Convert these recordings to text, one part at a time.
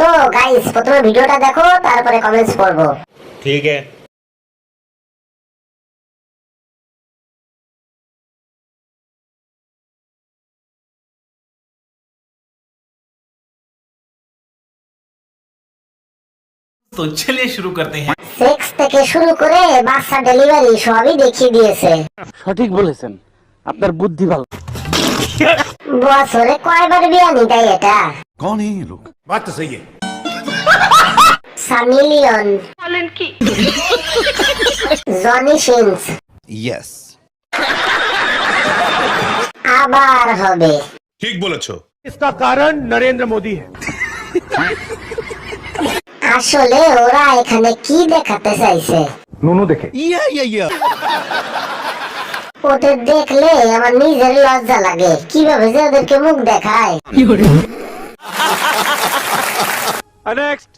তো গাইস প্রথমে ভিডিওটা দেখো তারপরে কমেন্টস পড়বো। ठीक है। तो चलिए शुरू करते हैं। সেক্স থেকে শুরু করে বাচ্চা ডেলিভারি সবই দেখিয়ে দিয়েছে। সঠিক বলেছেন, আপনার বুদ্ধি ভালো। বছরে কয়বার বিয়ানি দেয় এটা? कौन है ये लोग? बात तो सही है। Sunny Leone, Johnny Sins, yes. আবার হবে। ठीक बोलेছো। इसका कारण नरेंद्र मोदी है। আসলে ওরা এখানে কি দেখাতে চাইছে? नूनू देखे। या। ওদের দেখলে আমার নিজের লজ্জা লাগে, কিভাবে যে ওদেরকে মুখ দেখায়। नेक्स्ट।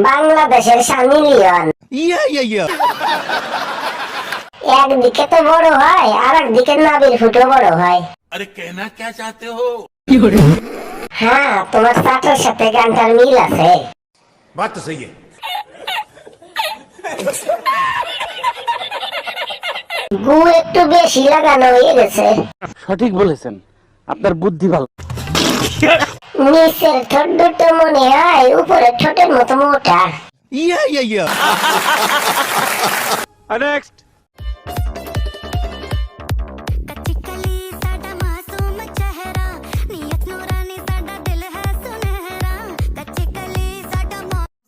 বাংলাদেশের সানি লিওন या। একদিকে তো বড় হয় আর একদিকে নাবির ফুটো বড় হয়। अरे कहना क्या चाहते हो? হ্যাঁ, তোমার চাটার সাথে গানটার মিল আছে। बात तो सही है। গু একটু বেশি লাগানো হয়ে গেছে। সঠিক বলেছেন, আপনার বুদ্ধি ভালো। নিচের ঠোঁট দুটো মনে হয় উপরের ঠোঁটের মতো মোটা। या। नेक्स्ट।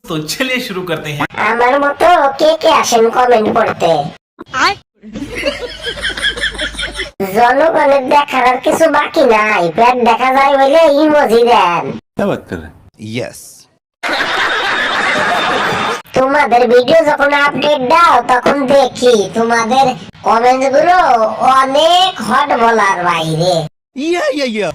तो चलिए शुरू करते हैं। আমার মতো কে কে আসেন কমেন্ট পড়তে। জনগণের দেখার আর কিছু বাকি নাই, পেট দেখা যায় বলে ইমোজি দেন। क्या बात कर रहे हैं? यस। তোমাদের ভিডিও যখন আপডেট দাও তখন দেখি তোমাদের কমেন্ট গুলো অনেক হট বলার বাইরে। या।